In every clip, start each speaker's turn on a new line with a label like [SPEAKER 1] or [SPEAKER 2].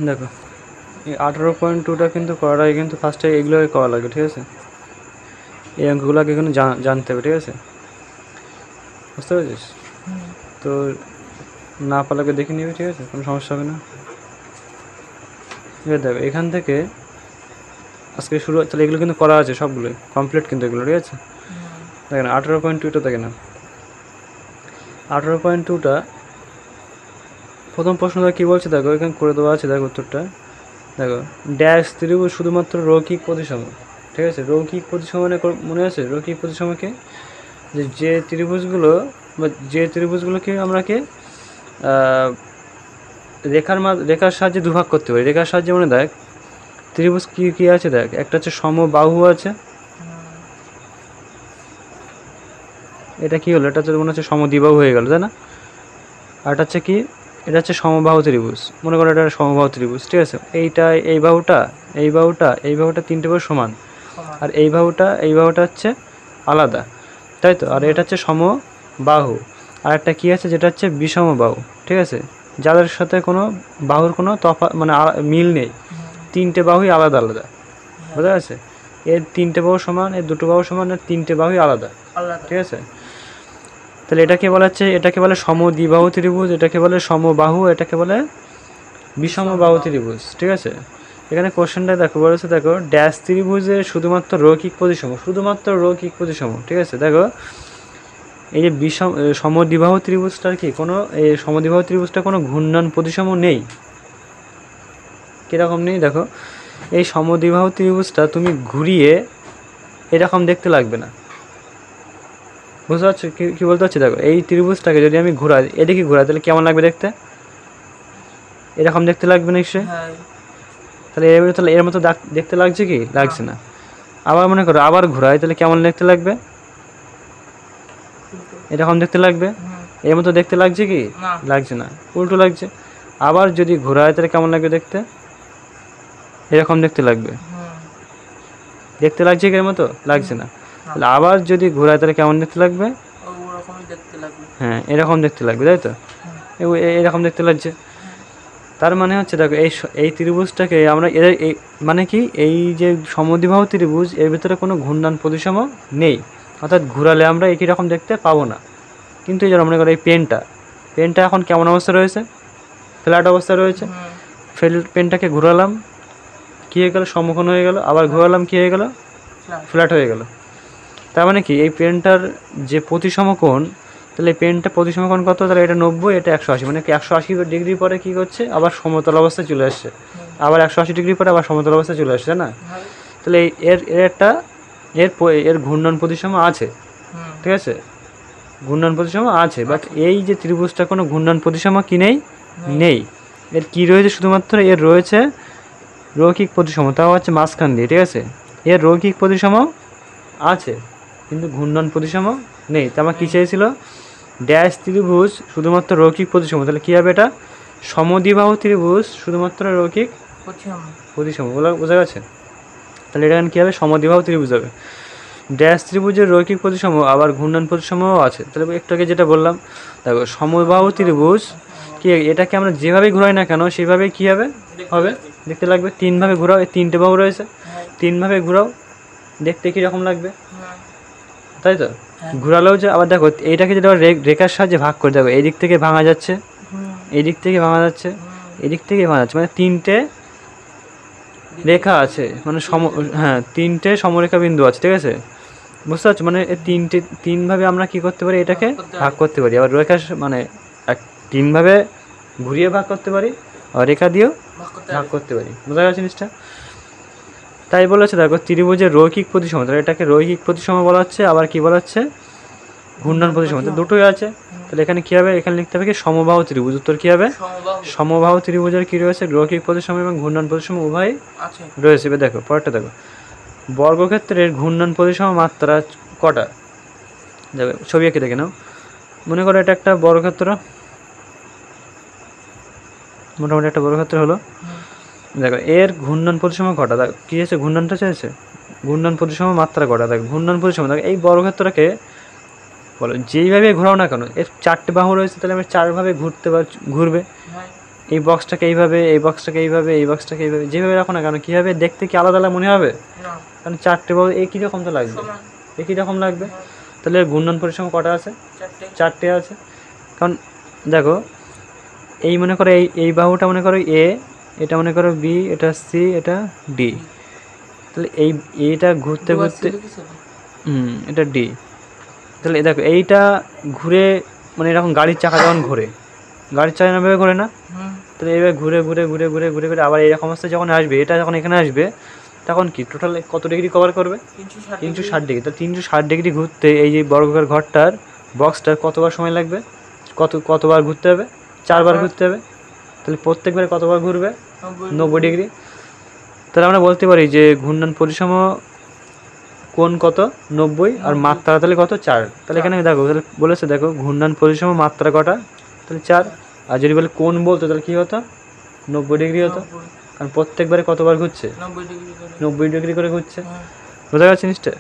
[SPEAKER 1] দেখো এই 18.2টা কিন্তু করার আগে কিন্তু ফার্স্টে এগুলোকে করা লাগবে, ঠিক আছে? এই অঙ্কগুলোকে কিন্তু জানতে হবে, ঠিক আছে? বুঝতে পেরেছিস? তো না পারলে দেখে নিবি, ঠিক আছে? কোনো সমস্যা হবে না। এবার দেখো এখান থেকে আজকে শুরু, তাহলে এগুলো কিন্তু করা আছে সবগুলোই কমপ্লিট কিন্তু এগুলো, ঠিক আছে? দেখেন 18.2টা দেখে না, 18.2টা প্রথম প্রশ্নটা কী বলছে দেখো, এখানে করে দেওয়া আছে, দেখো উত্তরটা দেখো। ড্যাশ ত্রিভুজ শুধুমাত্র রৈখিক প্রতিসম, ঠিক আছে? রৈখিক প্রতিসম মানে মনে আছে রৈখিক প্রতিসমকে যে ত্রিভুজগুলো বা যে ত্রিভুজগুলোকে আমরাকে রেখার সাহায্যে দুভাগ করতে পারি। রেখার সাহায্যে মানে দেখ ত্রিভুজ কী কী আছে, দেখ একটা হচ্ছে সমবাহু আছে, এটা কি হলো, এটা হচ্ছে মনে হচ্ছে সমদ্বিবাহু হয়ে গেল, তাই না? আর এটা হচ্ছে কি, এটা হচ্ছে সমবাহু ত্রিভুজ, মনে করো এটা সমবাহু ত্রিভুজ, ঠিক আছে? এইটা এই বাহুটা এই বাহুটা এই বাহুটা তিনটে বাহু সমান, আর এই বাহুটা হচ্ছে আলাদা, তাই তো? আর এটা হচ্ছে সমবাহু। আর একটা কী আছে যেটা হচ্ছে বিষমবাহু, ঠিক আছে? যাদের সাথে কোনো বাহুর কোনো তফাৎ মানে মিল নেই, তিনটে বাহুই আলাদা আলাদা, বোঝা গেছে? এর তিনটে বাহু সমান, এর দুটো বাহু সমান, এর তিনটে বাহুই আলাদা, ঠিক আছে? তাহলে এটাকে বলা হচ্ছে, এটাকে বলে সমদ্বিবাহু ত্রিভুজ, এটাকে বলে সমবাহু, এটাকে বলে বিষমবাহু ত্রিভুজ, ঠিক আছে? এখানে কোশ্চেনটা দেখো বলেছে, দেখো ড্যাশ ত্রিভুজের শুধুমাত্র রৈখিক প্রতিসম, শুধুমাত্র রৈখিক প্রতিসম, ঠিক আছে? দেখো এই যে সমদ্বিবাহু ত্রিভুজটার কি কোনো, এই সমদ্বিবাহু ত্রিভুজটা কোনো ঘূর্ণন প্রতিসম নেই। কীরকম নেই দেখো, এই সমদ্বিবাহু ত্রিভুজটা তুমি ঘুরিয়ে এরকম দেখতে লাগবে না, বুঝতে পারছো কী বলতে পারছি? দেখো এই ত্রিভুজটাকে যদি আমি ঘোরাই, এদিকে ঘোরাই, তাহলে কেমন লাগবে দেখতে? এরকম দেখতে লাগবে নিশ্চয়ই। তাহলে এর মতো দেখতে লাগছে কি? লাগছে না। আবার মনে করো আবার ঘোরাই, তাহলে কেমন দেখতে লাগবে? এরকম দেখতে লাগবে। এর মতো দেখতে লাগছে কি? লাগছে না, উল্টো লাগছে। আবার যদি ঘোরায় তাহলে কেমন লাগবে দেখতে? এরকম দেখতে লাগবে। দেখতে লাগছে কি এর মতো? লাগছে না। তাহলে আবার যদি ঘোরায় তাহলে কেমন দেখতে লাগবে? হ্যাঁ, এরকম দেখতে লাগবে, তাই তো? এরকম দেখতে লাগছে। তার মানে হচ্ছে দেখো এই ত্রিভুজটাকে আমরা এই মানে কি, এই যে সমদ্বিবাহু ত্রিভুজ এর ভিতরে কোনো ঘূর্ণন প্রতিসম নেই, অর্থাৎ ঘোরালে আমরা একই রকম দেখতে পাবো না। কিন্তু এই যে মনে করো এই পেনটা এখন কেমন অবস্থা রয়েছে? ফ্ল্যাট অবস্থা রয়েছে। পেনটাকে ঘোরালাম, কী হয়ে গেল? সমকোণ হয়ে গেল। আবার ঘোরালাম, কী হয়ে গেল? ফ্ল্যাট হয়ে গেল। তার মানে কি, এই পেনটার যে প্রতিসম কোণ, তাহলে এই পেনটা প্রতিসম কোণ কত? তাহলে এটা 90, এটা 180, মানে 180 ডিগ্রি পরে কী করছে? আবার সমতল অবস্থায় চলে আসছে। আবার 180 ডিগ্রি পরে আবার সমতল অবস্থায় চলে আসছে, না? তাহলে এর ঘূর্ণন প্রতিসম আছে, ঠিক আছে? ঘূর্ণন প্রতিসম আছে, বাট এই যে ত্রিভুজটা কোনো ঘূর্ণন প্রতিসম কি নেই। এর কী রয়েছে? শুধুমাত্র এর রয়েছে রৈখিক প্রতিসম, তাও হচ্ছে মাঝখান দিয়ে, ঠিক আছে? এর রৈখিক প্রতিসম আছে কিন্তু ঘূর্ণন প্রতিসম নেই। তো আমার কী চেয়েছিল? ড্যাশ ত্রিভুজ শুধুমাত্র রৈখিক প্রতিসম, তাহলে কী হবে? এটা সমদ্বিবাহু ত্রিভুজ শুধুমাত্র রৈখিক প্রতিসম, বোঝা গেছে? তাহলে এটা কী হবে? সমদ্বিবাহু ত্রিভুজ হবে। ড্যাশ ত্রিভুজের রৈখিক প্রতিসম আবার ঘূর্ণন প্রতিসমও আছে। তাহলে একটু আগে যেটা বললাম, দেখো সমবাহু ত্রিভুজ কি, এটাকে আমরা যেভাবেই ঘোরাই না কেন সেভাবেই কী হবে? দেখতে লাগবে। তিনভাবে ঘোরাও, এই তিনটে বাহু রয়েছে, তিনভাবে ঘোরাও, দেখতে কীরকম লাগবে, তাই তো? ঘোরালেও যে আবার দেখো এইটাকে যদি আবার রেখার সাহায্যে ভাগ করে, দেখো এই দিক থেকে ভাঙা যাচ্ছে, এই দিক থেকে ভাঙা যাচ্ছে, এই দিক থেকে ভাঙা যাচ্ছে, মানে তিনটে রেখা আছে, মানে তিনটে সমরেখা বিন্দু আছে, ঠিক আছে? বুঝতে পারছো? মানে তিনভাবে আমরা কি করতে পারি? এটাকে ভাগ করতে পারি। আবার রেখা মানে তিনভাবে ঘুরিয়ে ভাগ করতে পারি, আর রেখা দিয়েও ভাগ করতে পারি। বোঝা গেছে জিনিসটা? তাই বলেছে দেখো ত্রিভুজের রৈখিক প্রতিসম, তাহলে এটাকে রৈখিক প্রতিসম বলা হচ্ছে, আবার কি বলা হচ্ছে? ঘূর্ণন প্রতিসম। দুটোই আছে। তাহলে এখানে কী হবে? এখানে লিখতে হবে কি? সমবাহু ত্রিভুজ। উত্তর কী হবে? সমবাহু ত্রিভুজের কী রয়েছে? রৈখিক প্রতিসম এবং ঘূর্ণন প্রতিসম উভয় রয়েছে। এবার দেখো পরেরটা দেখো, বর্গক্ষেত্রের ঘূর্ণন প্রতিসম মাত্রা কটা? দেখো ছবি এঁকে দেখে নাও। মনে করো এটা একটা বর্গক্ষেত্র, মোটামুটি একটা বর্গক্ষেত্র হলো। দেখো এর ঘূর্ণন প্রতিসম কটা? দেখো কী আছে? ঘূর্ণনটা চাইছে, ঘূর্ণন প্রতিসম মাত্রা কটা? দেখো ঘূর্ণন প্রতিসম, দেখো এই বর্গক্ষেত্রকে বলো যেইভাবে ঘোরাও না কেন, এর চারটে বাহু রয়েছে, তাহলে আমি চারভাবে ঘুরবে। এই বক্সটাকে এইভাবে, এই বক্সটাকে এইভাবে, এই বক্সটাকে এইভাবে, যেভাবে রাখো না কেন কী হবে, দেখতে কি আলাদা আলাদা মনে হবে? কারণ চারটে বক্স একই রকম তো লাগবে, একই রকম লাগবে। তাহলে ঘূর্ণন পরিসীমা কটা আছে? চারটে আছে। কারণ দেখো এই মনে করো এই বাহুটা মনে করো এ, এটা মনে করো বি, এটা সি, এটা ডি। তাহলে এইটা ঘুরতে ঘুরতে এটা ডি। তাহলে দেখো এইটা ঘুরে মানে এরকম গাড়ির চাকা যখন ঘোরে, গাড়ির চাকা এভাবে ঘোরে না? তাহলে এইভাবে ঘুরে ঘুরে ঘুরে ঘুরে ঘুরে ঘুরে আবার এইরকম অবস্থায় যখন আসবে, এটা যখন এখানে আসবে তখন কি টোটাল কত ডিগ্রি কভার করবে? 360 ডিগ্রি। তাহলে 360 ডিগ্রি ঘুরতে এই যে বর্গাকার ঘরটার বক্সটার কতবার সময় লাগবে? কতবার ঘুরতে হবে? 4বার ঘুরতে হবে। তাহলে প্রত্যেকবারে কতবার ঘুরবে? 90 ডিগ্রি। তাহলে আমরা বলতে পারি যে ঘূর্ণন পরিসম কোণ কত? 90, আর মাত্রা তাহলে কত? 4। তাহলে এখানে দেখো তাহলে বলেছে, দেখো ঘূর্ণন পরিসম মাত্রা কটা? তাহলে 4। আর যদি বলে কোণ বলতো তাহলে কী হতো? 90 ডিগ্রি হতো, কারণ প্রত্যেকবারে কতবার ঘুরছে? 90 ডিগ্রি করে ঘুরছে। বোঝা গেছে জিনিসটা?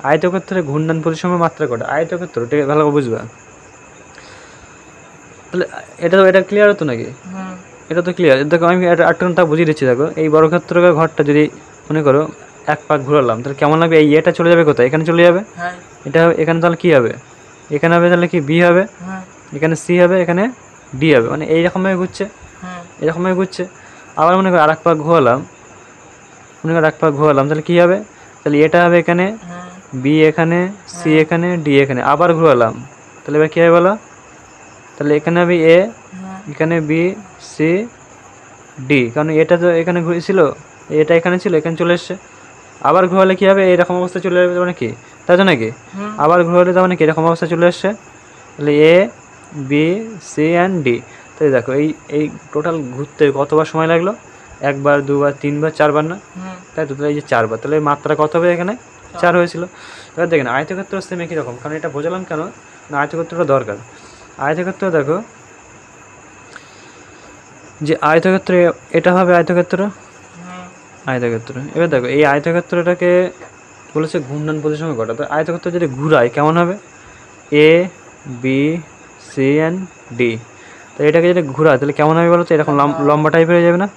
[SPEAKER 1] আয়তক্ষেত্রে ঘূর্ণন পরিসম মাত্রা কটা? আয়তক্ষেত্র, এটা ভালো করে বুঝবা। তাহলে এটা ক্লিয়ার হতো নাকি? এটা তো ক্লিয়ার। দেখো আমি আটটা বুঝিয়ে দিচ্ছি। দেখো এই বর্গক্ষেত্রের ঘরটা যদি মনে করো এক পাক ঘোরালাম, তাহলে কেমন লাগবে? এই এটা চলে যাবে কোথায়? এখানে চলে যাবে। এটা হবে এখানে, তাহলে কী হবে? এখানে হবে তাহলে কি বি হবে, এখানে সি হবে, এখানে ডি হবে। মানে এইরকমভাবে ঘুরছে, এরকমভাবে ঘুরছে। আবার মনে করো আর এক পাক ঘোরালাম, মনে করো এক পাক ঘোরালাম, তাহলে কী হবে? তাহলে এটা হবে এখানে, বি এখানে, সি এখানে, ডি এখানে। আবার ঘোরালাম, তাহলে এবার কী হবে বলো? তাহলে এখানে হবে এ, এখানে বি, সি, ডি। কারণ এটা তো এখানে ঘুরেছিল, এটা এখানে ছিল, এখানে চলে এসছে। আবার ঘোরালে কী হবে? এরকম অবস্থা চলে যাবে, মানে কি তাই তো নাকি? আবার ঘোরালে তার মানে কি এরকম অবস্থা চলে এসছে। তাহলে এ, বি, সি অ্যান্ড ডি। তাহলে দেখো এই টোটাল ঘুরতে কতবার সময় লাগলো? 1বার, 2বার, 3বার, 4বার না? তাই তো। তাহলে এই যে 4বার, তাহলে মাত্রা কত হবে এখানে? 4 হয়েছিল। এবার দেখেন আয়তক্ষেত্র সেম একই রকম। কারণ এটা বোঝালাম কেন না, আয়তক্ষেত্রটা দরকার। আয়তক্ষেত্র দেখো যে আয়তক্ষেত্রে এটা হবে আয়তক্ষেত্র, আয়তক্ষেত্র। এবার দেখো এই আয়তক্ষেত্রটাকে বলেছে ঘূর্ণন পরিসম কটা। তো আয়তক্ষেত্র যদি ঘুরায় কেমন হবে? এ, বি, সি অ্যান্ড ডি। তো এটাকে যদি ঘুরায় তাহলে কেমন হবে বলো তো? এরকম লম্বা টাইপের হয়ে যাবে না?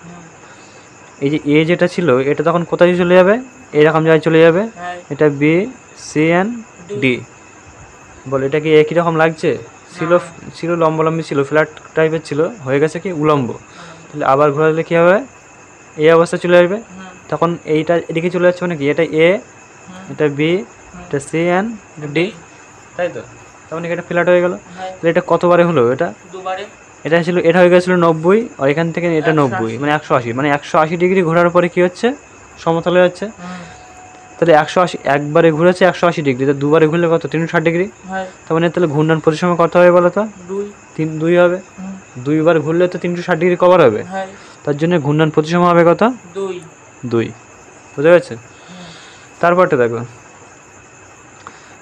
[SPEAKER 1] এই যে এ যেটা ছিল এটা তখন কোথায় চলে যাবে? এরকম জায়গায় চলে যাবে। এটা বি, সি অ্যান্ড ডি। বলো এটা কি একই রকম লাগছে? ছিল লম্বালম্বি ছিল, ফ্ল্যাট টাইপের ছিল, হয়ে গেছে কি উলম্ব। তাহলে আবার ঘোরালে কী হবে? এই অবস্থা চলে আসবে। তখন এইটা এদিকে চলে যাচ্ছে, মানে কি এটা এ, এটা বি, এটা সি অ্যান্ড ডি, তাই তো। তখন এটা ফ্ল্যাট হয়ে গেল। তাহলে এটা কতবারে হলো? এটা ছিল, এটা হয়ে গেছিলো 90, আর এখান থেকে এটা 90 মানে 180। মানে 180 ডিগ্রি ঘোরার পরে কী হচ্ছে? সমতলে হচ্ছে। তাহলে 180 একবারে ঘুরেছে 180 ডিগ্রি, তো দুবারে ঘুরলে কত? 360 ডিগ্রি। তার মানে তাহলে ঘূর্ণন পরিসম কত হবে বলো তো? 2 হবে। 2বার ঘুরলে তো 360 ডিগ্রি কভার হবে। তার জন্য ঘূর্ণন পরিসম হবে কত? 2। বুঝা গেছে? তারপরটা দেখো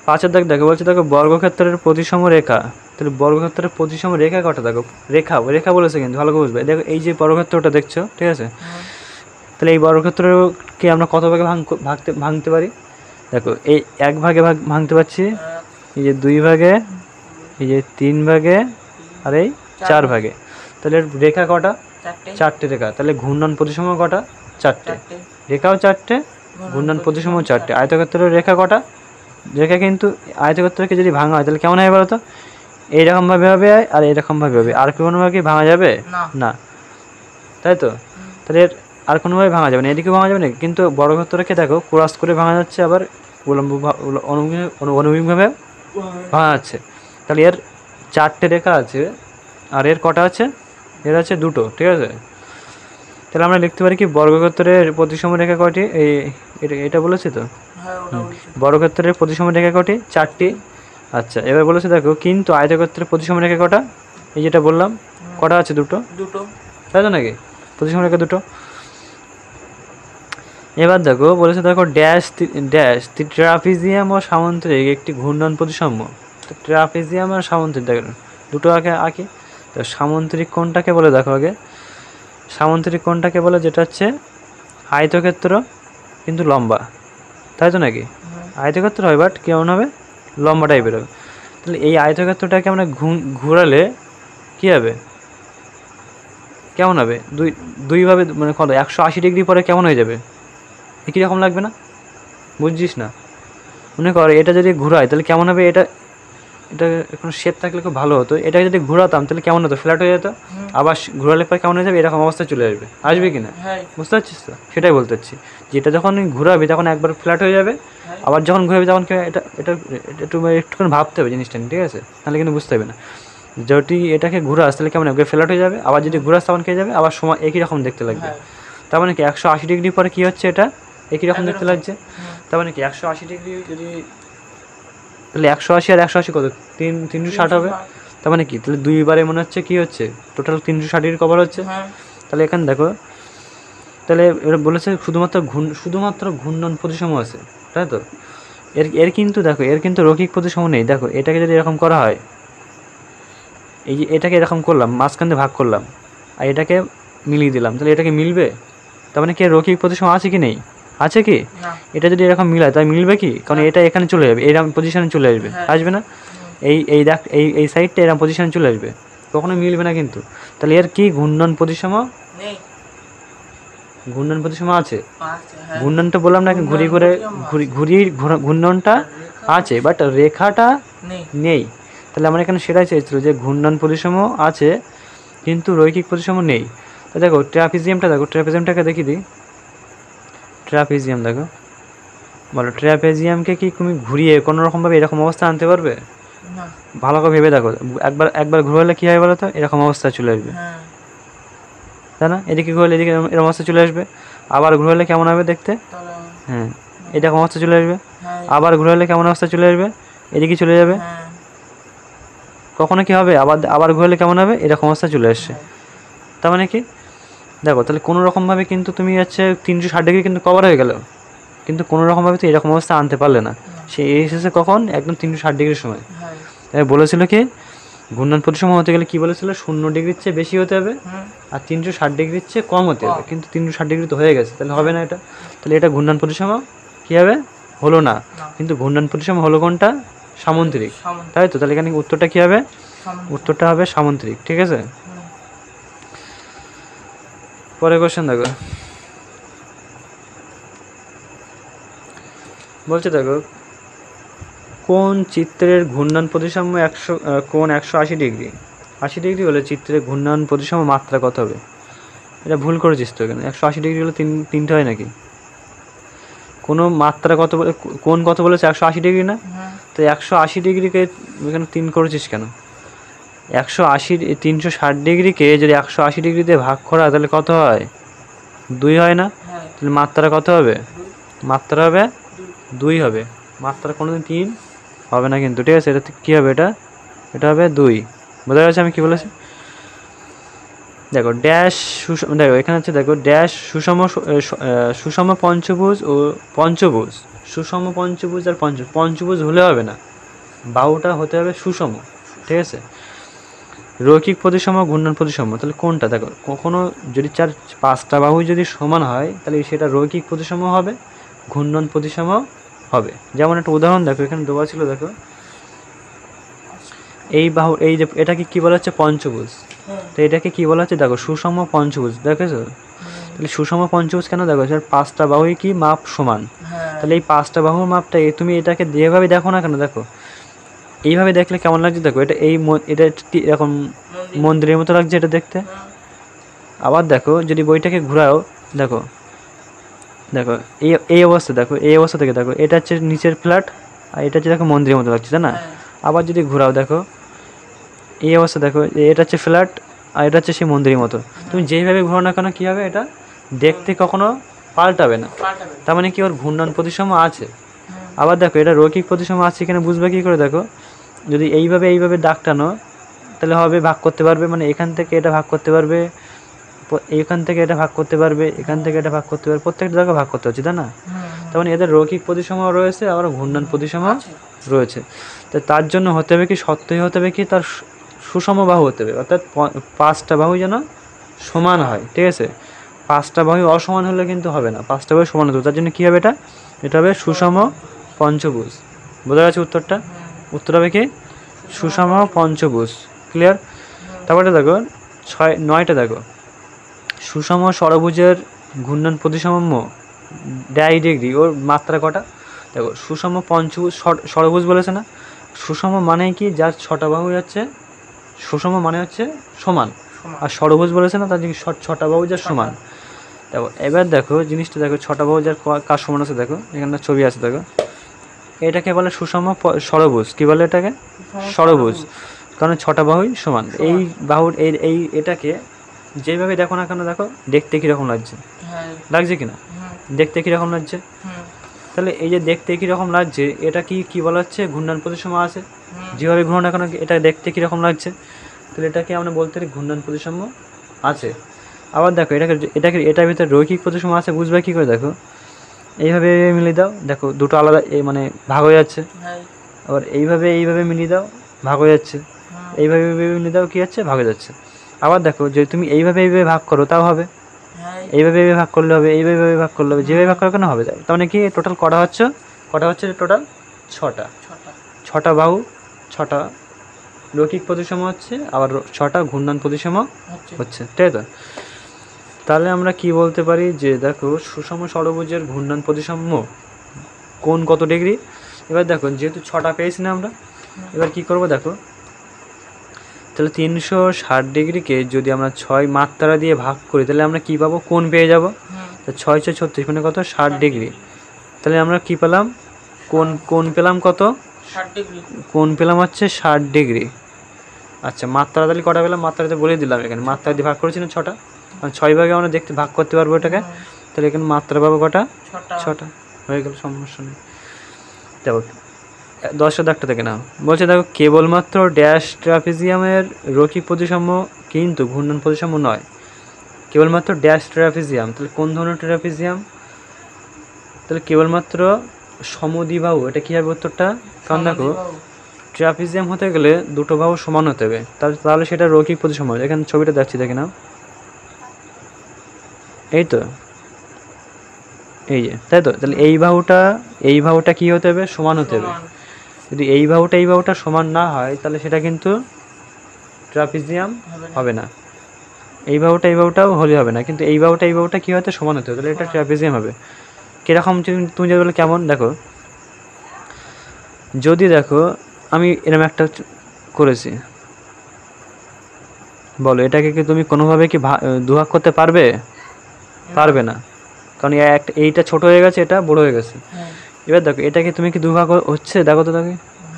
[SPEAKER 1] 5 দাগ দেখো, বলছে দেখো বর্গক্ষেত্রের প্রতিসম রেখা। তাহলে বর্গক্ষেত্রের প্রতিসম রেখা কটা? দেখো রেখা বলেছে কিন্তু ভালো করে বুঝবে। দেখো এই যে বর্গক্ষেত্রটা দেখছো, ঠিক আছে? তাহলে এই বর্গক্ষেত্রকে আমরা কত ভাগে ভাঙতে পারি? দেখো এই 1 ভাগে ভাঙতে পারছি, এই যে 2 ভাগে, এই যে 3 ভাগে, আর এই 4 ভাগে। তাহলে রেখা কটা? 4টে রেখা। তাহলে ঘূর্ণন প্রতিসম কটা? 4টে। রেখাও 4টে, ঘূর্ণন প্রতিসম 4টে। আয়তক্ষেত্রের রেখা কটা? রেখা কিন্তু আয়তক্ষেত্রকে যদি ভাঙা হয় তাহলে কেমন হবে বলো তো? এইরকমভাবে হবে আর এরকমভাবে হবে। আর কোনোভাবে কি ভাঙা যাবে? না, তাই তো। তাহলে আর কোনোভাবে ভাঙা যাবে না, এদিকেও ভাঙা যাবে না। কিন্তু বর্গক্ষেত্রকে দেখো ক্রস করে ভাঙা যাচ্ছে, আবার অনুভূমিকভাবে ভাঙা যাচ্ছে। তাহলে এর 4টে রেখা আছে, আর এর কটা আছে? এর আছে 2টো, ঠিক আছে। তাহলে আমরা লিখতে পারি কি বর্গক্ষেত্রের প্রতিসম রেখা কয়টি? এটা বলেছি তো, বর্গক্ষেত্রের প্রতিসম রেখা কয়টি? 4টি। আচ্ছা, এবার বলেছে দেখো কিন্তু আয়তক্ষেত্রের প্রতিসম রেখা কটা? এই যেটা বললাম কটা আছে? 2টো, তাই তো নাকি? প্রতিসম রেখা 2টো। এবার দেখো বলেছে দেখো ড্যাশ ট্রাপিজিয়াম ও সামন্তরিক একটি ঘূর্ণন প্রতিসম। তো ট্রাপিজিয়াম আর সামন্তরিক দেখো 2টো আগে আঁকি। তো সামন্তরিক কোণটাকে বলে দেখো আগে, সামন্তরিক কোণটাকে বলে যেটা হচ্ছে আয়তক্ষেত্র কিন্তু লম্বা, তাই তো নাকি? আয়তক্ষেত্র হয় বাট কেমন হবে? লম্বা টাইপের হবে। তাহলে এই আয়তক্ষেত্রটাকে আমরা ঘোরালে কী হবে? কেমন হবে দুইভাবে মানে কত 180 ডিগ্রি পরে কেমন হয়ে যাবে, একই রকম লাগবে না? বুঝছিস না? মনে কর এটা যদি ঘুরাই তাহলে কেমন হবে, এটা কোনো শেপ থাকলে খুব ভালো হতো। এটা যদি ঘোরাতাম তাহলে কেমন হতো, ফ্ল্যাট হয়ে যেত। আবার ঘোরালে পরে কেমন হয়ে যাবে, এরকম অবস্থা চলে আসবে কি না? বুঝতে পারছিস তো? সেটাই বলতে চাচ্ছি, যেটা যখন ঘুরাবি তখন একবার ফ্ল্যাট হয়ে যাবে, আবার যখন ঘুরাবি তখন এটা এটা একটুখানি ভাবতে হবে জিনিসটা, ঠিক আছে? তাহলে কিন্তু বুঝতে হবে না। যদি এটাকে ঘুরাস তাহলে কেমন একবার ফ্ল্যাট হয়ে যাবে, আবার যদি ঘুরাস তখন কে যাবে, আবার সময় একই রকম দেখতে লাগবে। তার মানে কি 180 ডিগ্রি পরে কী হচ্ছে, এটা একই রকম দেখতে লাগছে। তার মানে কি 180 ডিগ্রি যদি, তাহলে 180 আর 180 কত, 360 হবে। তার মানে কি, তাহলে দুইবারে মনে হচ্ছে কি হচ্ছে, টোটাল 360 ডিগ্রি কভার হচ্ছে। তাহলে এখানে দেখো, তাহলে এরা বলেছে শুধুমাত্র ঘূর্ণন প্রতিসম আছে, তাই তো? এর কিন্তু দেখো, এর কিন্তু রৈখিক প্রতিসম নেই। দেখো এটাকে যদি এরকম করা হয়, এই যে এটাকে এরকম করলাম, মাঝখান দিয়ে ভাগ করলাম, আর এটাকে মিলিয়ে দিলাম, তাহলে এটাকে মিলবে? তার মানে কি রৈখিক প্রতিসম আছে কি নেই? আছে কি? এটা যদি এরকম মিলায় তাই মিলবে কি? কারণ এটা এখানে চলে যাবে, এরকম পজিশনে চলে আসবে না? এই দেখ, এই সাইডটা এরকম পজিশনে চলে আসবে, কখনো মিলবে না কিন্তু। তাহলে এর কি ঘূর্ণন প্রতিসম নেই? ঘূর্ণন প্রতিসম আছে। ঘূর্ণনটা বললাম না, ঘুরিয়ে ঘূর্ণনটা আছে, বাট রেখাটা নেই। তাহলে আমরা এখানে সেটাই চেয়েছিল যে ঘূর্ণন প্রতিসম আছে কিন্তু রৈখিক প্রতিসম নেই। তো দেখো ট্রাপিজিয়ামটাকে দেখিয়ে দিই। ট্রাপিজিয়াম দেখো, বলো ট্রাপিজিয়ামকে কি তুমি ঘুরিয়ে কোনো রকমভাবে এরকম অবস্থা আনতে পারবে? ভালো করে ভেবে দেখো, একবার ঘুরালে কী হয় বলো তো, এরকম অবস্থা চলে আসবে, তাই না? এদিকে ঘুরলে এদিকে এরকম অবস্থা চলে আসবে। আবার ঘুরালে কেমন হবে দেখতে? হ্যাঁ, এরকম অবস্থা চলে আসবে। আবার ঘুরালে কেমন অবস্থা চলে আসবে, এদিকে চলে যাবে। কখনো কি হবে, আবার ঘুরালে কেমন হবে, এরকম অবস্থা চলে আসছে। তার মানে কি দেখো, তাহলে কোনো রকমভাবে কিন্তু তুমি হচ্ছে 360 ডিগ্রি কিন্তু কভার হয়ে গেল, কিন্তু কোনো রকমভাবে তো এরকম অবস্থা আনতে পারলে না। সে এসেছে কখন, একদম 360 ডিগ্রির সময়। তাই বলেছিল কি, ঘূর্ণন প্রতিসম হতে গেলে কি বলেছিল, 0 ডিগ্রির চেয়ে বেশি হতে হবে আর 360 ডিগ্রির চেয়ে কম হতে হবে। কিন্তু 360 ডিগ্রি তো হয়ে গেছে, তাহলে হবে না এটা। তাহলে এটা ঘূর্ণন প্রতিসম কী হবে, হলো না। কিন্তু ঘূর্ণন প্রতিসম হলো কোনটা, সামুদ্রিক, তাই তো? তাহলে এখানে উত্তরটা কী হবে, উত্তরটা হবে সামুদ্রিক, ঠিক আছে? পরে কোশ্চেন দেখো, বলছে দেখো, কোন চিত্রের ঘূর্ণন প্রতিসম কোণ 180 ডিগ্রি? 80 ডিগ্রি হলে চিত্রের ঘূর্ণন প্রতিসম মাত্রা কত হবে? এটা ভুল করেছিস তো, এখানে 180 ডিগ্রি হলে তিনটে হয় নাকি? কোনো মাত্রা কত বলে, কোণ কত বলেছে, 180 ডিগ্রি না? তো 180 ডিগ্রিকে এখানে 3 করেছিস কেন? 360 ডিগ্রিকে যদি 180 ডিগ্রি দিয়ে ভাগ করা তাহলে কত হয়, 2 হয় না? তাহলে মাত্রা কত হবে, মাত্রা হবে 2 হবে। মাত্রা কোনোদিন 3 হবে না কিন্তু, ঠিক আছে? এটা কী হবে, এটা হবে 2। বোঝা গেছে আমি কী বলেছি? দেখো ড্যাশ দেখো এখানে হচ্ছে, দেখো ড্যাশ সুষম পঞ্চভুজ ও পঞ্চভুজ, সুষম পঞ্চভুজ আর পঞ্চভুজ হলে হবে না, বাহুটা হতে হবে সুষম, ঠিক আছে? রৈখিক প্রতিসম, ঘূর্ণন প্রতিসম, তাহলে কোনটা? দেখো কখনো যদি 5টা বাহু যদি সমান হয় তাহলে সেটা রৈখিক প্রতিসম হবে, ঘূর্ণন প্রতিসম হবে। যেমন একটা উদাহরণ দেখো, এখানে দেওয়া ছিল, দেখো এই বাহু, এই যে এটাকে কী বলা হচ্ছে, পঞ্চভুজ। তো এটাকে কী বলা হচ্ছে, দেখো সুষম পঞ্চভুজ, দেখেছো? তাহলে সুষম পঞ্চভুজ কেন, দেখো 5টা বাহুই কি মাপ সমান। তাহলে এই 5টা বাহুর মাপটা তুমি এটাকে যেভাবে দেখো না কেন, দেখো এইভাবে দেখলে কেমন লাগছে, দেখো এটা এটা এরকম মন্দিরের মতো লাগছে এটা দেখতে। আবার দেখো যদি বইটাকে ঘোরাও, দেখো এই অবস্থা, দেখো এই অবস্থা থেকে দেখো এটা হচ্ছে নিচের ফ্ল্যাট, আর এটা হচ্ছে দেখো মন্দিরের মতো লাগছে, তাই না? আবার যদি ঘোরাও, দেখো এই অবস্থা, দেখো এটা হচ্ছে ফ্ল্যাট আর এটা হচ্ছে সেই মন্দিরের মতো। তুমি যেইভাবে ঘোরাও না কেন কী হবে, এটা দেখতে কখনো পাল্টাবে না। তার মানে কি, ওর ঘূর্ণন প্রতিসম আছে। আবার দেখো এটা রৈখিক প্রতিসম আছে, এখানে বুঝবে কী করে, দেখো যদি এইভাবে দাগ টানো তাহলে হবে, ভাগ করতে পারবে, মানে এখান থেকে এটা ভাগ করতে পারবে, এখান থেকে এটা ভাগ করতে পারবে, এখান থেকে এটা ভাগ করতে পারবে, প্রত্যেকটা জায়গায় ভাগ করতে হচ্ছে, তাই না? তার মানে এদের রৈখিক প্রতিসম রয়েছে, আবার ঘূর্ণন প্রতিসম রয়েছে। তো তার জন্য হতে হবে কি, সত্যই হতে হবে কি, তার সুষম বাহু হতে হবে, অর্থাৎ 5টা বাহু যেন সমান হয়, ঠিক আছে? 5টা বাহু অসমান হলে কিন্তু হবে না, 5টা বাহু সমান হতে হবে। তার জন্য কী হবে, এটা হবে সুষম পঞ্চভুজ। বোঝা গেছে উত্তরটা? উত্তর হবে কি, সুষম পঞ্চভুজ। ক্লিয়ার? তারপরে দেখো 9টা দেখো, সুষম ষড়ভুজের ঘূর্ণন প্রতিসাম্য 1.5 ডিগ্রি, ওর মাত্রা কটা? দেখো সুষম পঞ্চভুজ ষড়ভুজ বলেছে না, সুষম মানে কি, যার 6টা বাহু যাচ্ছে, সুষম মানে হচ্ছে সমান, আর ষড়ভুজ বলেছে না, তার 6টা বাহু যার সমান। দেখো এবার দেখো জিনিসটা দেখো, 6টা বাহু যার কার সমান আছে, দেখো এখানে ছবি আছে, দেখো এটাকে বলে সুষম ষড়ভুজ। কি বলে এটাকে? ষড়ভুজ, কারণ 6টা বাহুই সমান। এই বাহুর এই এটাকে যেভাবে দেখো না কেন, দেখো দেখতে কীরকম লাগছে, লাগছে কিনা, দেখতে কীরকম লাগছে? তাহলে এই যে দেখতে কীরকম লাগছে, এটা কি বলা হচ্ছে? ঘূর্ণন প্রতিসাম্য আছে। যেভাবে ঘূর্ণন না কেন এটা দেখতে কীরকম লাগছে, তাহলে এটাকে আমরা বলতে পারি ঘূর্ণন প্রতিসাম্য আছে। আবার দেখো এটাকে এটার ভিতরে রৈখিক প্রতিসাম্য আছে, বুঝবে কী করে? দেখো এইভাবে মিলিয়ে দাও, দেখো দুটো আলাদা মানে ভাগ হয়ে যাচ্ছে। আবার এইভাবে মিলিয়ে দাও, ভাগ হয়ে যাচ্ছে। এইভাবে মিলিয়ে দাও, কী যাচ্ছে? ভাগ হয়ে যাচ্ছে। আবার দেখো যে তুমি এইভাবে ভাগ করো, তাও হবে। এইভাবে ভাগ করলে হবে, এইভাবে ভাগ করলে হবে, যেভাবে ভাগ করো কেন হবে। তার মানে কি টোটাল কটা হচ্ছে টোটাল 6টা বাহু, 6টা রৈখিক প্রতিসাম্য হচ্ছে, আবার 6টা ঘূর্ণন প্রতিসাম্য হচ্ছে, তাই তো? তাহলে আমরা কি বলতে পারি যে দেখো সুষম ষড়ভুজের ঘূর্ণন প্রতিসাম্য কোণ কত ডিগ্রি? এবার দেখো যেহেতু 6টা পেয়েছি না আমরা, এবার কি করব দেখো, তাহলে 360 ডিগ্রিকে যদি আমরা 6 মাত্রা দিয়ে ভাগ করি, তাহলে আমরা কি পাবো? কোণ পেয়ে যাব। তো 6 6 36 মানে কত? 60 ডিগ্রি। তাহলে আমরা কি পেলাম? কোণ পেলাম কত?
[SPEAKER 2] 60 ডিগ্রি।
[SPEAKER 1] কোণ পেলাম হচ্ছে 60 ডিগ্রি। আচ্ছা মাত্রা তাহলে কটা পেলাম? মাত্রাতে বলে দিলাম, এখানে মাত্রা দিয়ে ভাগ করেছি না 6টা, 6 ভাগে আমরা দেখতে ভাগ করতে পারবো এটাকে। তাহলে এখানে মাত্রা পাবো কটা? 6টা। হয়ে গেল, সমস্যা নেই। দেখো 10 দাগটা থেকে নাও, বলছে দেখো কেবলমাত্র ড্যাশ ট্রাপিজিয়ামের রৈখিক প্রতিসাম্য কিন্তু ঘূর্ণন প্রতিসাম্য নয়। কেবলমাত্র ড্যাশ ট্রাপিজিয়াম, তাহলে কোন ধরনের ট্রাপিজিয়াম? তাহলে কেবলমাত্র সমদ্বিবাহু, এটা কী হবে উত্তরটা? কারণ দেখো ট্রাপিজিয়াম হতে গেলে দুটো বাহু সমান হতে হবে, তাহলে সেটা রৈখিক প্রতিসাম্য। এখানে ছবিটা দেখছি, দেখে নাও, এই তো, এই যে, তাই তো? তাহলে এই বাহুটা কি হতে হবে? সমান হতে হবে। যদি এই বাহুটা সমান না হয়, তাহলে সেটা কিন্তু ট্রাপিজিয়াম হবে না। এই বাহুটাও হলে হবে না, কিন্তু এই বাহুটা কী হতে? সমান হতে হবে, তাহলে এটা ট্রাপিজিয়াম হবে। কীরকম তুমি যদি বলো কেমন, দেখো যদি দেখো আমি এরকম একটা করেছি, বলো এটাকে কি তুমি কোনোভাবে কি দুভাগ করতে পারবে? পারবে না, কারণ এইটা ছোট হয়ে গেছে, এটা বড় হয়ে গেছে। এবার দেখো এটাকে তুমি কি দুভাগ হচ্ছে? দেখো তো, দেখো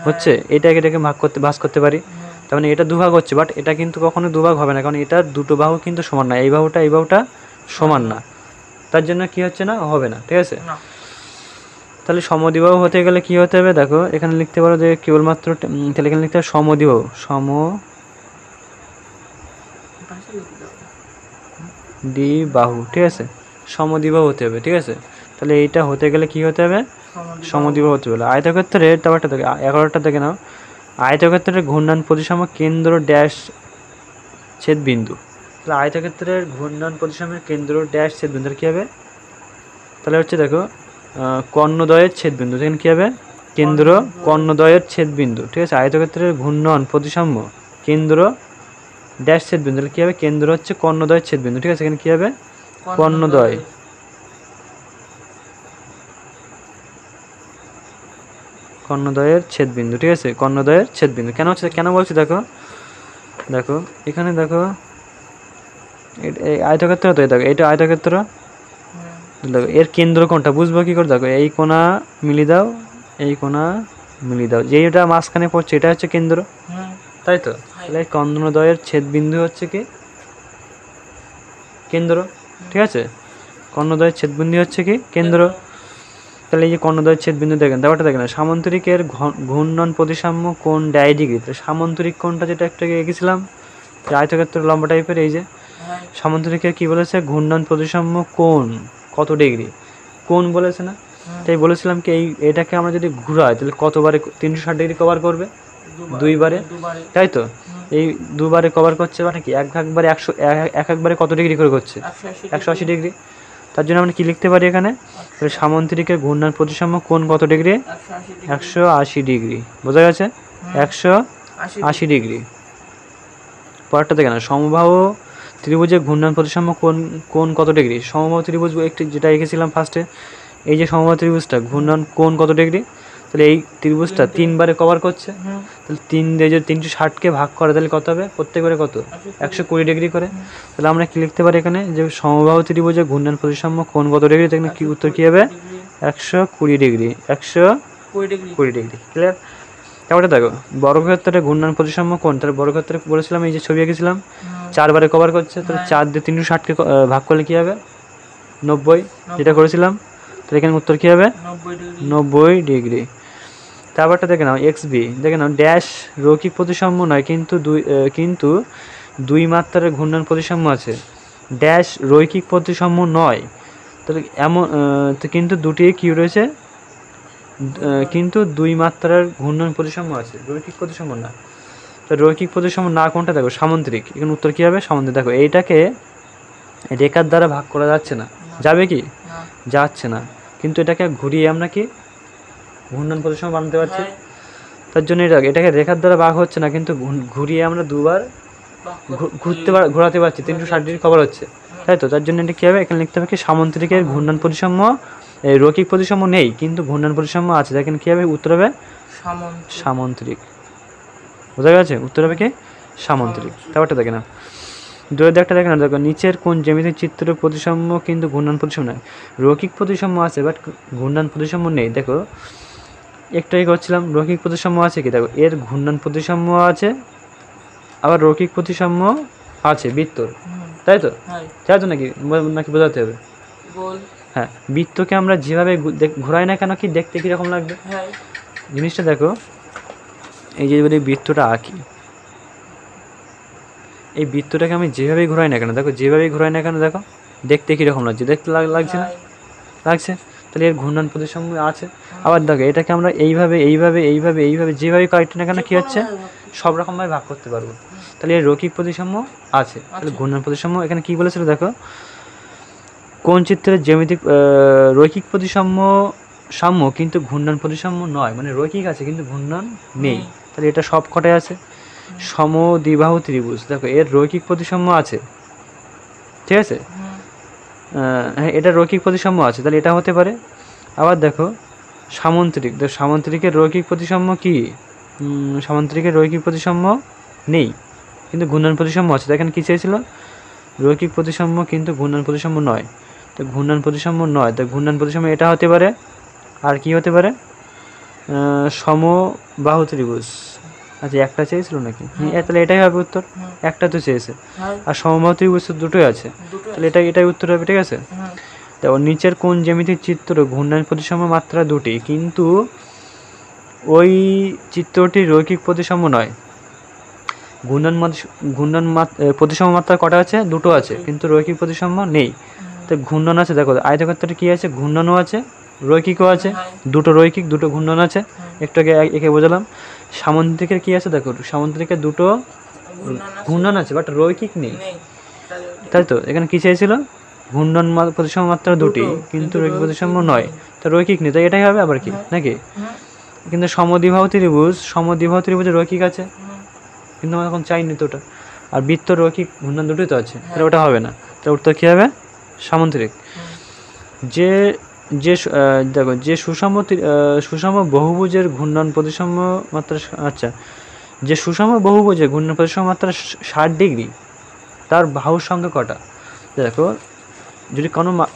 [SPEAKER 1] হচ্ছে। এটাকে ভাগ করতে পারি, তার মানে এটা দুভাগ হচ্ছে, বাট এটা কিন্তু কখনো দুভাগ হবে না, কারণ এটা দুটো বাহু কিন্তু সমান না, এই বাহুটা সমান না, তার জন্য কি হচ্ছে না, হবে না, ঠিক আছে? তাহলে সমদ্বিবাহু হতে গেলে কি হতে হবে? দেখো এখানে লিখতে পারো যে কেবলমাত্র, তাহলে এখানে লিখতে হবে সমদ্বিবাহু, ঠিক আছে? সমদ্বিবাহু হতে হবে, ঠিক আছে? তাহলে এইটা হতে গেলে কি হতে হবে? সমদ্বিবাহু হতে হবে। আয়তক্ষেত্রের তারপরটা থেকে 11টা থেকে নাও, আয়তক্ষেত্রের ঘূর্ণন প্রতিসাম্য কেন্দ্র ড্যাশ ছেদ বিন্দু। তাহলে আয়তক্ষেত্রের ঘূর্ণন প্রতিসাম্যের কেন্দ্র ড্যাশ ছেদ বিন্দু কী হবে? তাহলে হচ্ছে দেখো কর্ণদ্বয়ের ছেদ বিন্দু, এখানে কী হবে? কেন্দ্র কর্ণদ্বয়ের ছেদ বিন্দু, ঠিক আছে? আয়তক্ষেত্রের ঘূর্ণন প্রতিসাম্য কেন্দ্র ড্যাশ ছেদ বিন্দু, তাহলে কী হবে? কেন্দ্র হচ্ছে কর্ণদ্বয়ের ছেদ বিন্দু, ঠিক আছে? এখানে কী হবে? কর্ণদ্বয়ের ছেদ বিন্দু, ঠিক আছে? কর্ণদ্বয়ের ছেদ বিন্দু কেন হচ্ছে, কেন বলছি দেখো, এখানে দেখো আয়তক্ষেত্র, তো দেখো এটা আয়তক্ষেত্র, দেখো এর কেন্দ্র কোনটা বুঝবো কি করে? দেখো এই কোণা মিলিয়ে দাও, এই কোণা মিলিয়ে দাও, যেটা মাঝখানে পড়ছে এটা হচ্ছে কেন্দ্র, তাই তো? তাহলে কর্ণদ্বয়ের ছেদ বিন্দু হচ্ছে কি? কেন্দ্র, ঠিক আছে? কর্ণদ্বয়ের ছেদ বিন্দু হচ্ছে কি? কেন্দ্র। তাহলে এই যে কর্ণদ্বয়ের ছেদ বিন্দু দেখেন, ব্যাপারটা দেখেন, সামান্তরিকের ঘূর্ণন প্রতিসাম্য কোণ 1.5 ডিগ্রি। তাহলে সামান্তরিক কোণটা যেটা একটা এঁকেছিলাম আয়তক্ষেত্র লম্বা টাইপের, এই যে সামান্তরিকের কি বলেছে? ঘূর্ণন প্রতিসাম্য কোণ কত ডিগ্রি, কোণ বলেছে না? তাই বলেছিলাম কি এটাকে আমরা যদি ঘুরাই, তাহলে কতবারে 360 ডিগ্রি কভার করবে? দুইবারে, তাই তো? এই দুবারে কভার করছে, মানে কি একবারে 100 একবারে কত ডিগ্রি করে করছে? 180 ডিগ্রি। তার জন্য আমরা কি লিখতে পারি এখানে? সামান্তরিকের ঘূর্ণন প্রতিসাম্য কোণ কত ডিগ্রি? 180 ডিগ্রি। বোঝা গেছে? 180 ডিগ্রি। পরেরটা দেখে না, সমবাহু ত্রিভুজের ঘূর্ণন প্রতিসাম্য কোণ কত ডিগ্রি? সমবাহু ত্রিভুজ একটি যেটা এঁকেছিলাম ফার্স্টে, এই যে সমবাহু ত্রিভুজটা ঘূর্ণন কোণ কত ডিগ্রি? তাহলে এই ত্রিভুজটা 3 বারে কভার করছে, তাহলে 3 দিয়ে যদি 360কে ভাগ করে তাহলে কত হবে? প্রত্যেকবারে কত? 120 ডিগ্রি করে। তাহলে আমরা কি লিখতে পারি এখানে যে সমবাহু ত্রিভুজের ঘূর্ণন প্রতিসাম্য কোণ কত ডিগ্রি? তাহলে কি উত্তর কী হবে? 120 ডিগ্রি। 120 ডিগ্রি। ক্লিয়ার? তারপরে দেখো বর্গক্ষেত্রে ঘূর্ণন প্রতিসাম্য কোণ, তাহলে বর্গক্ষেত্রে বলেছিলাম এই যে ছবি এঁকেছিলাম 4 বারে কভার করছে, তাহলে 4 দিয়ে 360কে ভাগ করলে কী হবে? 90, যেটা করেছিলাম। তাহলে এখানে উত্তর কী হবে? 90 ডিগ্রি। তারপরটা দেখে নাও এক্স বি, দেখে নাও ড্যাশ রৈখিক প্রতিসাম্য নয় কিন্তু দুই মাত্রার ঘূর্ণন প্রতিসাম্য আছে, ড্যাশ রৈখিক প্রতিসাম্য নয়। তাহলে এমন কিন্তু দুটি কী রয়েছে? কিন্তু দুই মাত্রার ঘূর্ণন প্রতিসাম্য আছে, রৈখিক প্রতিসাম্য না। তো রৈখিক প্রতিসাম্য না কোনটা? দেখো সামন্ত্রিক। এখানে উত্তর কী হবে? সামন্ত্রিক। দেখো এইটাকে রেখার দ্বারা ভাগ করা যাচ্ছে না, যাবে কি? যাচ্ছে না। কিন্তু এটাকে ঘুরিয়ে আমরা কি ঘূর্ণন প্রতিসাম্য বানাতে পারছি। তার জন্য এটাকে রেখার দ্বারা ভাগ হচ্ছে না, কিন্তু ঘুরিয়ে আমরা দুবার ঘোরাতে পারছি, 360 ডিগ্রি কভার হচ্ছে, তাই তো? তার জন্য এটা কী হবে? এখানে লিখতে হবে কি সামন্ত্রিকের ঘূর্ণন প্রতিসাম্য রৈখিক প্রতিসাম্য নেই কিন্তু ঘূর্ণন প্রতিসাম্য আছে, দেখেন কী হবে? উত্তর হবে সামন্ত্রিক। বোঝা গেছে? উত্তর হবে কি সামন্ত্রিক। তারপরটা দেখে না দূরের একটা দেখে না, দেখো নিচের কোন জ্যামিতিক চিত্রের প্রতিসাম্য কিন্তু ঘূর্ণন প্রতিসাম্য নয়। রৈখিক প্রতিসাম্য আছে বাট ঘূর্ণন প্রতিসাম্য নেই। দেখো একটাই করছিলাম, রৈখিক প্রতিসাম্য আছে কি? দেখো এর ঘূর্ণন প্রতিসাম্য আছে, আবার রৈখিক প্রতিসাম্য আছে বৃত্তর, তাই তো? তাই তো নাকি বোঝাতে হবে? হ্যাঁ, বৃত্তকে আমরা যেভাবে ঘোরাই না কেন কি দেখতে কীরকম লাগবে জিনিসটা দেখো। এই যে এবারে বৃত্তটা আঁকি, এই বৃত্তটাকে আমি যেভাবেই ঘোরাই না কেন, দেখো যেভাবেই ঘোরাই না কেন দেখো দেখতে কীরকম লাগছে, দেখতে লাগছে না? লাগছে। তাহলে এর ঘূর্ণন প্রতিসাম্য আছে। আবার দেখো এটাকে আমরা এইভাবে যেভাবে কাটতে না কেন কী হচ্ছে? সব রকমভাবে ভাগ করতে পারবো। তাহলে এর রৈখিক প্রতিসাম্য আছে, তাহলে ঘূর্ণন প্রতিসাম্য এখানে কী বলেছিল দেখো, কোন চিত্রের জ্যামিতিক রৈখিক প্রতিসাম্য কিন্তু ঘূর্ণন প্রতিসাম্য নয়, মানে রৈখিক আছে কিন্তু ঘূর্ণন নেই। তাহলে এটা সব কটায় আছে। সমদ্বিবাহু ত্রিভুজ, দেখো এর রৈখিক প্রতিসাম্য আছে, ঠিক আছে? হ্যাঁ, এটা রৈখিক প্রতিসাম্য আছে, তাহলে এটা হতে পারে। আবার দেখো সামন্ত্রিক, দেখো সামন্ত্রিকের রৈখিক প্রতিসাম্য কি? সামন্ত্রিকের রৈখিক প্রতিসাম্য নেই কিন্তু ঘূর্ণন প্রতিসাম্য আছে। দেখেন কী চেয়েছিল? রৈখিক প্রতিসাম্য কিন্তু ঘূর্ণন প্রতিসাম্য নয়, তো ঘূর্ণন প্রতিসাম্য নয়, তো ঘূর্ণন প্রতিসাম্য এটা হতে পারে। আর কি হতে পারে? সমবাহু ত্রিভুজ। আচ্ছা একটা চেয়েছিল নাকি? তাহলে এটাই হবে উত্তর, একটা তো চেয়েছে। আর সমবাহু ত্রিভুজ দুটোই আছে, তাহলে এটাই উত্তর হবে, ঠিক আছে? তো নিচের কোন জ্যামিতিক চিত্র ঘূর্ণন প্রতিসাম্য মাত্রা দুটি কিন্তু ওই চিত্রটির রৈখিক প্রতিসাম্য নয়? ঘূর্ণন প্রতিসাম্য মাত্রা কটা আছে? দুটো আছে, কিন্তু রৈখিক প্রতিসাম্য নেই। তো ঘূর্ণন আছে, দেখো আয়তক্ষেত্রে কী আছে? ঘূর্ণনও আছে, রৈখিকও আছে, দুটো রৈখিক দুটো ঘূর্ণন আছে, একটু আগে একে বোঝালাম। সামন্ত্রিকের কী আছে? দেখো সামন্ত্রিকের দুটো ঘূর্ণন আছে বাট রৈখিক নেই, তাই তো? এখানে কী চেয়েছিল? ঘূর্ণন প্রতিসাম্য মাত্রা দুটি কিন্তু রৈখিক প্রতিসাম্য নয়, তো রৈখিক নেই, তাই এটাই হবে আবার কি নাকি? কিন্তু সমদ্বিবাহু ত্রিভুজের রৈখিক আছে, কিন্তু আমরা এখন চাইনি তো ওটা। আর বৃত্ত রৈখিক ঘূর্ণন দুটোই তো আছে, তাহলে ওটা হবে না। তাহলে উত্তর কী হবে? সামন্ত্রিক। দেখো যে সুষম বহুভুজের ঘূর্ণন প্রতিসাম্য মাত্রা, আচ্ছা যে সুষম বহুভুজের ঘূর্ণন প্রতিসাম্য মাত্রা 60 ডিগ্রি, তার বাহুর সংখ্যা কটা? দেখো যদি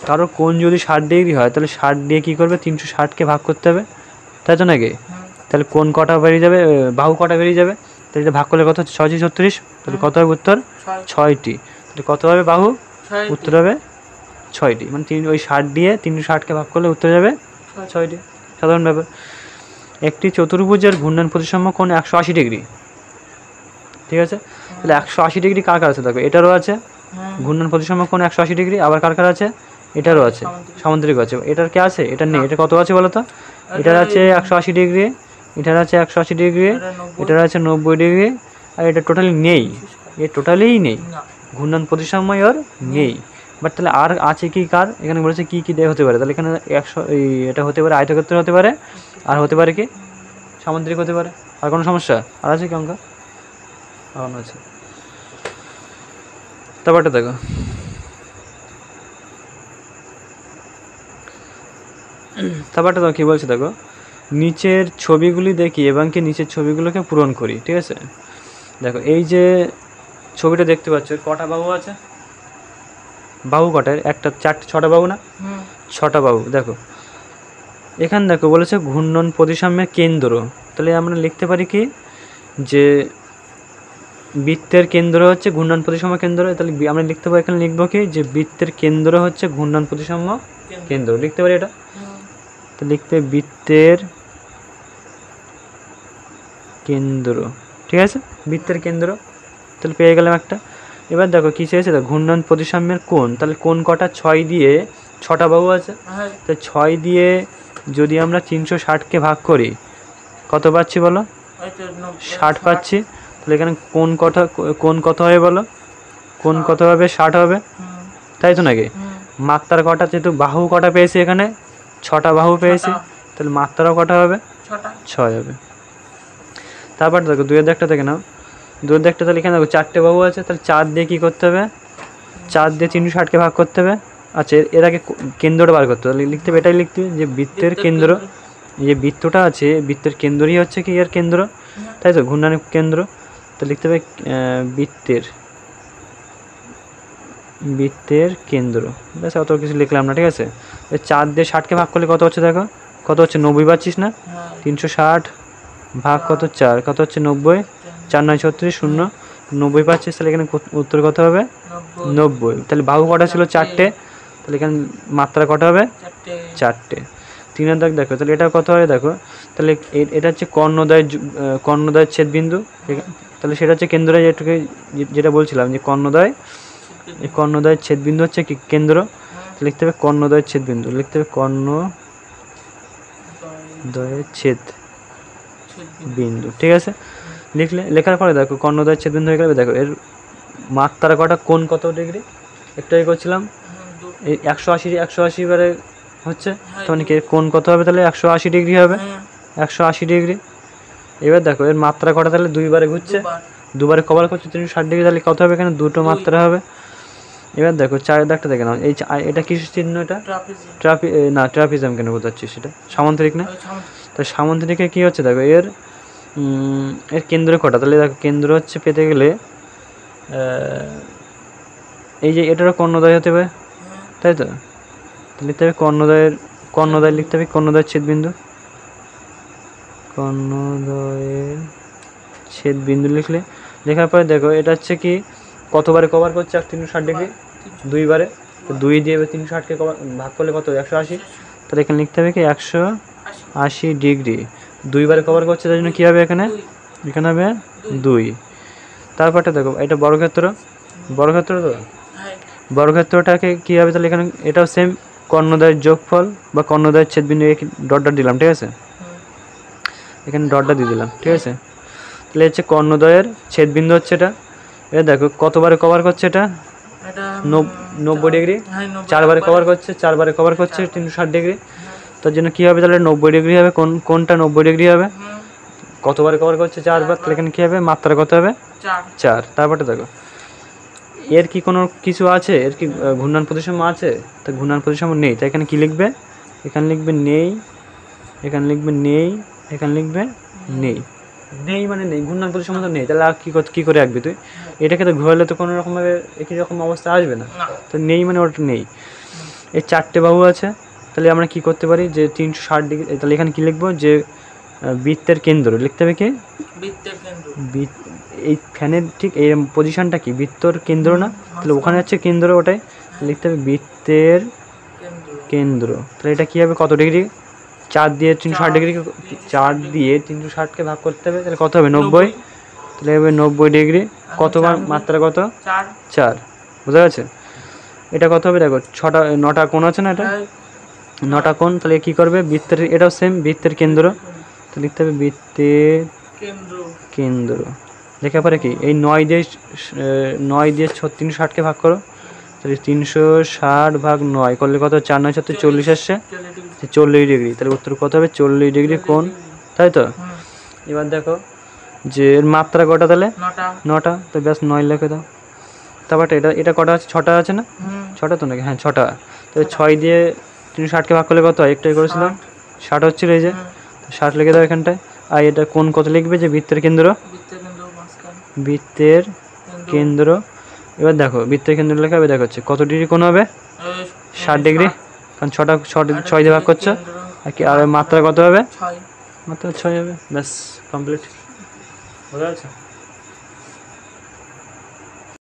[SPEAKER 1] কারো কোণ যদি 60 ডিগ্রি হয় তাহলে 60 দিয়ে কী করবে? 360কে ভাগ করতে হবে, তাই তো নাকি? তাহলে কোণ কটা বেরিয়ে যাবে? বাহু কটা বেরিয়ে যাবে? তাহলে এটা ভাগ করলে কত হচ্ছে? 6 36, তাহলে কত হবে উত্তর? 6টি। তাহলে কত হবে বাহু? উত্তর হবে 6টি, মানে ওই 60 দিয়ে 360কে ভাগ করলে উত্তর যাবে 6টি। সাধারণ ব্যাপার। একটি চতুর্ভুজের ঘূর্ণন প্রতিসাম্য কোণ 180 ডিগ্রি, ঠিক আছে? তাহলে 180 ডিগ্রি কার কার আছে? দেখো এটারও আছে ঘূর্ণন প্রতিসাম্য কোণ 180 ডিগ্রি, আবার কার কার আছে? এটারও আছে, সামুদ্রিক আছে। এটার কে আছে? এটা নেই। এটা কত আছে বলো তো? এটার আছে 180 ডিগ্রি, এটার আছে 180 ডিগ্রি, এটার আছে 90 ডিগ্রি, আর এটা টোটালি নেই, টোটালিই নেই, ঘূর্ণন প্রতিসাম্য ওর নেই। বাট তাহলে আর আছে কি কার? এখানে বলেছে কী কী হতে পারে, তাহলে এখানে এটা হতে পারে আয়তক্ষেত্র হতে পারে, আর হতে পারে কি সামুদ্রিক হতে পারে। আর কোনো সমস্যা আর আছে কি অঙ্ক? আছে। তারপরটা দেখো, তারপরটা দেখো কি বলছে দেখো, নিচের ছবিগুলি দেখি এবং কি নিচের ছবিগুলোকে পূরণ করি। ঠিক আছে, দেখো এই যে ছবিটা দেখতে পাচ্ছ কটা বাহু আছে, বাহু কটার একটা 6টা বাহু না, 6টা বাহু। দেখো এখানে দেখো বলেছে ঘূর্ণন প্রতিসাম্যের কেন্দ্র, তাহলে আমরা লিখতে পারি কি যে বৃত্তের কেন্দ্র হচ্ছে ঘূর্ণন প্রতিসাম্য কেন্দ্র, তাহলে আমরা লিখতে পারি, এখানে লিখবো কি যে বৃত্তের কেন্দ্র হচ্ছে ঘূর্ণন প্রতিসাম্য কেন্দ্র, লিখতে পারি এটা। তো লিখতে বৃত্তের কেন্দ্র, ঠিক আছে, বৃত্তের কেন্দ্র, তাহলে পেয়ে গেলাম একটা। এবার দেখো কী চেয়েছে, দেখো ঘূর্ণন প্রতিসাম্যের কোণ, তাহলে কোণ কটা, 6 দিয়ে 6টা বাহু আছে, তো 6 দিয়ে যদি আমরা 360কে ভাগ করি কত পাচ্ছি বলো, 60 পাচ্ছি। তাহলে এখানে কোণ কত হবে বলো, কোণ কত হবে, 60 হবে, তাই তো নাকি? মাত্রার কটা, যেহেতু বাহু কটা পেয়েছি এখানে 6টা বাহু পেয়েছি, তাহলে মাত্রাও কটা হবে, 6 হবে। তারপর দেখো 2 এর দাগটা দেখে নাও, 2 এর দাগটা, তাহলে এখানে দেখো 4টে বাহু আছে, তাহলে 4 দিয়ে কী করতে হবে, 4 দিয়ে 360কে ভাগ করতে হবে। আচ্ছা এর আগে কেন্দ্রটা বার করতে হবে, লিখতে হবে, এটাই লিখতে হবে যে বৃত্তের কেন্দ্র, যে বৃত্তটা আছে বৃত্তের কেন্দ্রই হচ্ছে কি এর কেন্দ্র, তাই তো, ঘূর্ণনের কেন্দ্র। তো লিখতে হবে বৃত্তের কেন্দ্র, ব্যাস, অত কিছু লিখলাম না। ঠিক আছে, 4 দিয়ে 60কে ভাগ করলে কত হচ্ছে দেখো, কত হচ্ছে 90 পাচ্ছিস না, 360 ভাগ কত 4, কত হচ্ছে 90, 4 9 36 0, 90 পাচ্ছিস, তাহলে এখানে উত্তর কত হবে, 90। তাহলে বাহু কটা ছিল 4টে, তাহলে এখানে মাত্রা কটা হবে, 4টে। 3 এর দাগ দেখো, তাহলে এটা কত হবে দেখো, তাহলে এটা হচ্ছে কর্ণদ্বয়ের ছেদবিন্দু, তাহলে সেটা হচ্ছে কেন্দ্রে, যেটা বলছিলাম যে কর্ণদ্বয়ের ছেদবিন্দু হচ্ছে কি কেন্দ্র, লিখতে হবে কর্ণদ্বয়ের ছেদবিন্দু, লিখতে হবে কর্ণদ্বয়ের ছেদবিন্দু। ঠিক আছে, লেখার পরে দেখো কর্ণদ্বয়ের ছেদবিন্দু হয়ে গেলে দেখো এর মাত্রা কটা, কোণ কত ডিগ্রি, একটু আগে করছিলাম, এই 180 বারে হচ্ছে, তখন কি কোণ কত হবে, তাহলে 180 ডিগ্রি হবে, 180 ডিগ্রি। এবার দেখো এর মাত্রা কটা, তাহলে 2 বারে ঘুরছে, 2 বারে কভার করছে 360 ডিগ্রি, তাহলে কত হবে, এখানে 2টো মাত্রা হবে। এবার দেখো 4 এর দাগটা দেখে নাও, এটা কিসের চিহ্ন, এটা ট্রাপিজম কেন বোঝাচ্ছি, সেটা সামান্তরিক না, তাহলে সামান্তরিকে কী হচ্ছে দেখো এর কেন্দ্র কটা, তাহলে দেখো কেন্দ্র হচ্ছে পেতে গেলে এই যে এটারও কর্ণদ্বয় হতে হবে, তাই তো, লিখতে হবে কর্ণদ্বয় লিখতে হবে কর্ণদ্বয়ের ছেদবিন্দু, কর্ণদ্বয়ের ছেদবিন্দু লিখলে, লেখার পরে দেখো এটা হচ্ছে কি কতবারে কভার করছে 360 ডিগ্রি, 2 বারে, তো 2 দিয়ে 360কে ভাগ করলে কত, 180, তাহলে এখানে লিখতে হবে কি 180 ডিগ্রি, 2 বারে কভার করছে, তার জন্য কী হবে, এখানে হবে 2। তারপরটা দেখো এটা বর্গক্ষেত্র তো, বর্গক্ষেত্রটাকে কী হবে, তাহলে এখানে এটাও সেম কর্ণদ্বয়ের যোগফল বা কর্ণদ্বয়ের ছেদবিন্দু, ডট দিলাম, ঠিক আছে, এখানে ডটটা দিয়ে দিলাম। ঠিক আছে, তাহলে হচ্ছে কর্ণদ্বয়ের ছেদবিন্দু হচ্ছে এটা। এটা দেখো কতবারে কভার করছে, এটা 90 ডিগ্রি, 4 বারে কভার করছে, 4 বারে কভার করছে 360 ডিগ্রি, তার জন্য কী হবে, তাহলে 90 ডিগ্রি হবে, কোনটা 90 ডিগ্রি হবে, কতবারে কভার করছে 4 বার, তাহলে এখানে কী হবে, মাত্রা কত হবে, 4। তারপরে দেখো এর কি কোনো কিছু আছে, এর কি ঘূর্ণন প্রতিসাম্য আছে, তা ঘূর্ণন প্রতিসাম্য নেই, তাই এখানে কী লিখবে, এখানে লিখবে নেই, এখানে লিখবে নেই, এখানে লিখবে নেই, নেই মানে নেই, ঘূর্ণন প্রতিসাম্য তো নেই, তাহলে আর কী করে রাখবি তুই, এটাকে তো ঘোরালে তো কোনো রকমভাবে একই রকম অবস্থা আসবে না, তো নেই মানে ওটা নেই। এই 4টে বাহু আছে, তাহলে আমরা কি করতে পারি, যে 360 ডিগ্রি, তাহলে এখানে কী লিখবো, যে বৃত্তের কেন্দ্র, লিখতে হবে কি এই ফ্যানের ঠিক এই পজিশনটা কি বৃত্তর কেন্দ্র না, তাহলে ওখানে হচ্ছে কেন্দ্র, ওটাই লিখতে হবে বৃত্তের কেন্দ্র। তাহলে এটা কী হবে, কত ডিগ্রি, 4 দিয়ে 360 ডিগ্রি, 4 দিয়ে 360কে ভাগ করতে হবে, তাহলে কত হবে, 90, তাহলে হবে 90 ডিগ্রি, কতবার মাত্রা কত, 4, বোঝা গেছে। এটা কত হবে দেখো, 9টা কোণ আছে না, এটা 9টা কোণ, তাহলে কী করবে, বৃত্তের, এটাও সেম বৃত্তের কেন্দ্র, তো লিখতে হবে বৃত্তের কেন্দ্র। লেখার পরে কি এই 9 দিয়ে 360কে ভাগ করো, তাহলে 360 ভাগ 9 করলে কত, 4 9 7 40 আসছে, 40 ডিগ্রি, তাহলে উত্তর কত হবে, 40 ডিগ্রি কোণ, তাই তো। এবার দেখো যে এর মাত্রা কটা, তাহলে 9টা, তো ব্যাস 9 লিখে দাও, তারপরটা এটা এটা কটা আছে? 6টা আছে না? 6টা তো নাকি? হ্যাঁ 6টা। তো 6 দিয়ে 360কে ভাগ করলে কত হয়? একটাই করেছিলাম 60 হচ্ছিল এই যে, 60 লিখে দাও এখানটায়। আর এটা কোন কত লিখবে? যে বৃত্তের কেন্দ্র, বৃত্তের কেন্দ্র। এবার দেখো বৃত্তের কেন্দ্র লেখা হবে, দেখো হচ্ছে কত ডিগ্রি কোণ হবে? 60 ডিগ্রি, কারণ 6 দিয়ে ভাগ করছো। আর মাত্রা কত হবে? মাত্রা 6 হবে। ব্যাস কমপ্লিট, বোঝা যাচ্ছে?